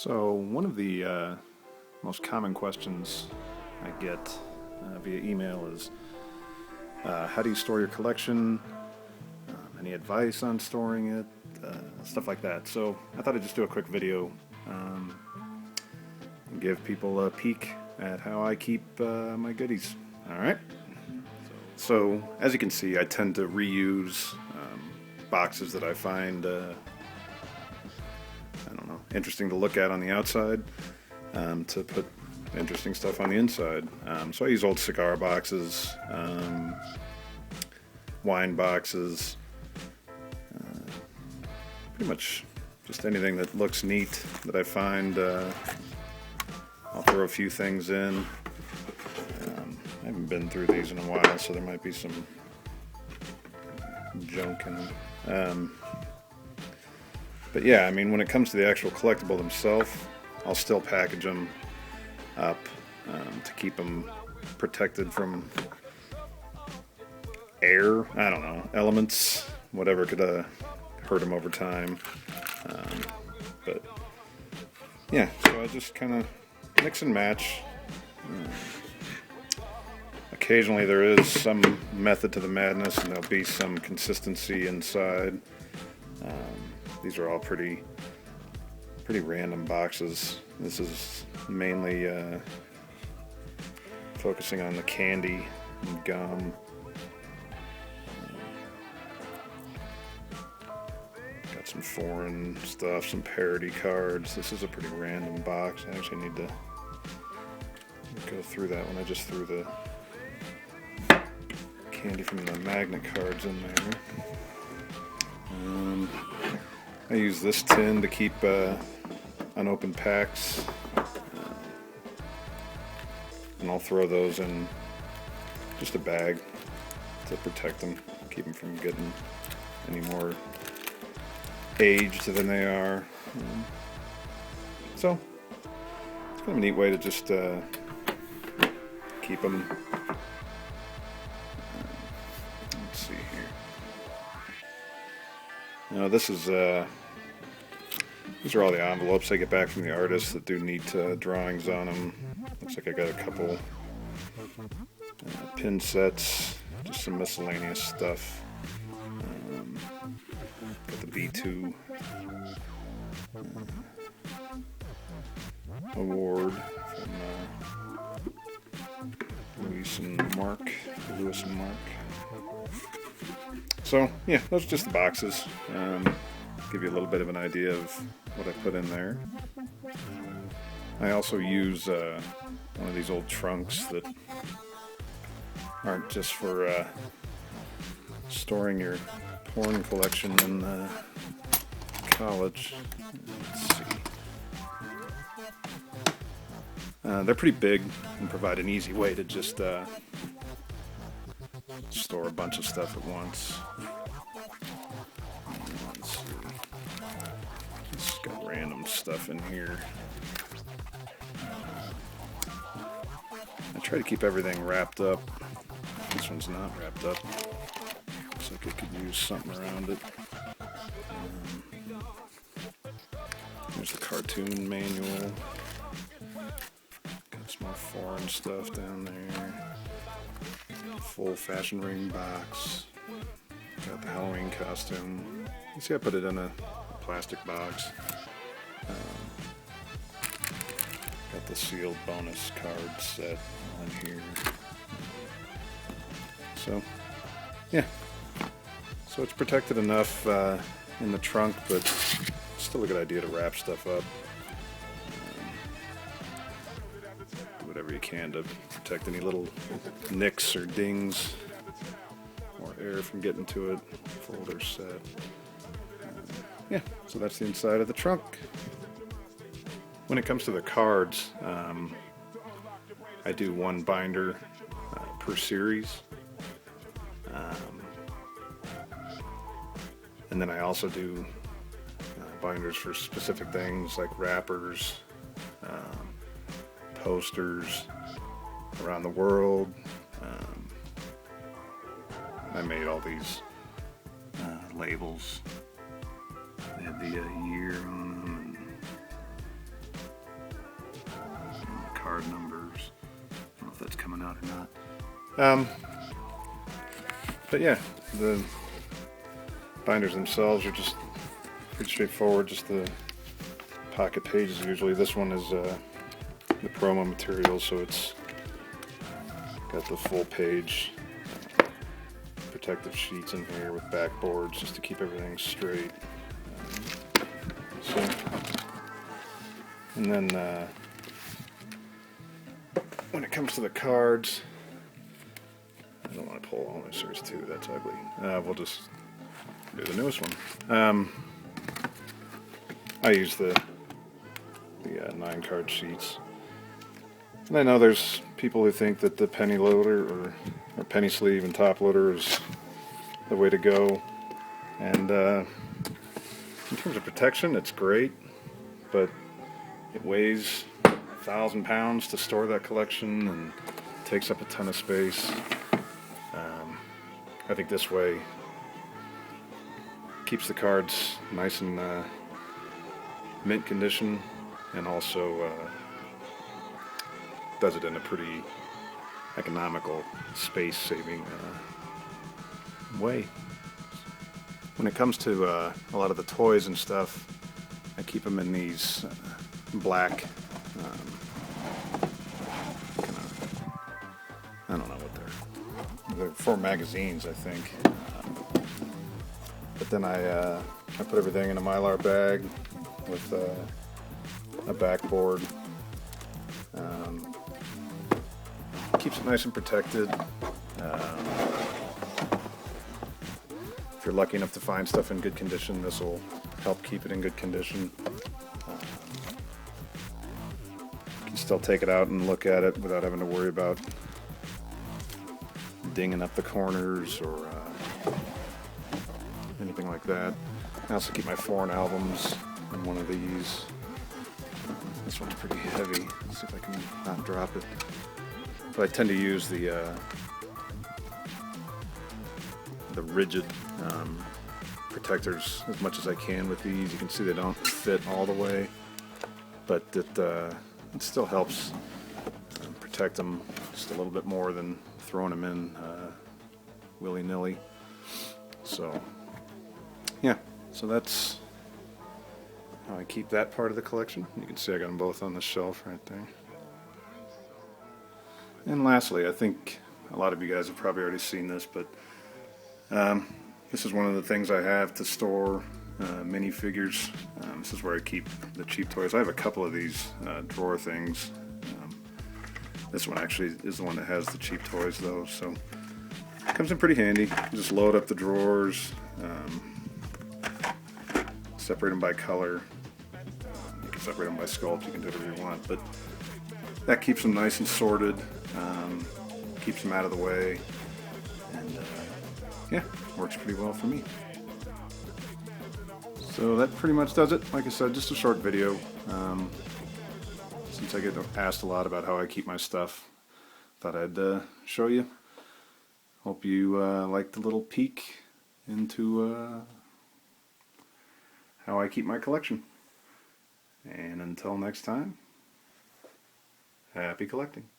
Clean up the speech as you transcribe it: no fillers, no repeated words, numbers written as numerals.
So one of the most common questions I get via email is, how do you store your collection? Any advice on storing it? Stuff like that. So I thought I'd just do a quick video and give people a peek at how I keep my goodies. Alright? So as you can see, I tend to reuse boxes that I find interesting to look at on the outside, to put interesting stuff on the inside. So I use old cigar boxes, wine boxes, pretty much just anything that looks neat that I find. I'll throw a few things in. I haven't been through these in a while, so there might be some junk in them. But yeah, I mean, when it comes to the actual collectible themselves, I'll still package them up to keep them protected from air, I don't know, elements, whatever could hurt them over time. But yeah, so I just kind of mix and match. Occasionally there is some method to the madness, and there'll be some consistency inside. These are all pretty random boxes. This is mainly focusing on the candy and gum. Got some foreign stuff, some parody cards. This is a pretty random box. I actually need to go through that one. I just threw the candy from the magnet cards in there. I use this tin to keep unopened packs, and I'll throw those in just a bag to protect them, keep them from getting any more aged than they are. So it's kind of a neat way to just keep them. Let's see here. Now this is these are all the envelopes I get back from the artists that do neat drawings on them. Looks like I got a couple pin sets, just some miscellaneous stuff. Got the B2 award from Lewis and Mark. So yeah, those are just the boxes. Give you a little bit of an idea of what I put in there. I also use one of these old trunks that aren't just for storing your porn collection in college. Let's see. They're pretty big and provide an easy way to just store a bunch of stuff at once. Let's see. Just got random stuff in here. I try to keep everything wrapped up. This one's not wrapped up. Looks like I could use something around it. There's the cartoon manual. Got some more foreign stuff down there. Full fashion ring box. Got the Halloween costume. You see I put it in a plastic box. Got the sealed bonus card set on here. So, yeah. So it's protected enough in the trunk, but still a good idea to wrap stuff up. Do whatever you can to protect any little nicks or dings or air from getting to it. Folder set. Yeah, so that's the inside of the trunk. When it comes to the cards, I do one binder per series. And then I also do binders for specific things like wrappers, posters around the world. I made all these labels. They had the year on them, card numbers. I don't know if that's coming out or not. But yeah, the binders themselves are just pretty straightforward, just the pocket pages usually. This one is the promo material, so it's got the full page protective sheets in here with backboards just to keep everything straight. And then when it comes to the cards, I don't want to pull all my series 2, that's ugly. We'll just do the newest one. I use the 9 card sheets. And I know there's people who think that the penny loader or penny sleeve and top loader is the way to go. And in terms of protection, it's great, but it weighs 1,000 pounds to store that collection and takes up a ton of space. I think this way keeps the cards nice and mint condition, and also does it in a pretty economical, space-saving way. When it comes to a lot of the toys and stuff, I keep them in these black, I don't know what they're for magazines, I think. But then I put everything in a Mylar bag with a backboard. Keeps it nice and protected. If you're lucky enough to find stuff in good condition, this will help keep it in good condition. You can still take it out and look at it without having to worry about dinging up the corners or anything like that. I also keep my foreign albums in one of these. This one's pretty heavy. Let's see if I can not drop it. But I tend to use the rigid protectors as much as I can with these. You can see they don't fit all the way, but it still helps protect them just a little bit more than throwing them in willy-nilly. So yeah, so that's how I keep that part of the collection. You can see I got them both on the shelf right there. And lastly, I think a lot of you guys have probably already seen this, but this is one of the things I have to store minifigures. This is where I keep the cheap toys. I have a couple of these drawer things. This one actually is the one that has the cheap toys though, so it comes in pretty handy. You just load up the drawers, separate them by color. You can separate them by sculpt, you can do whatever you want, but that keeps them nice and sorted, keeps them out of the way, and yeah, works pretty well for me. So that pretty much does it. Like I said, just a short video. Since I get asked a lot about how I keep my stuff, thought I'd show you. Hope you liked the little peek into how I keep my collection. And until next time, happy collecting.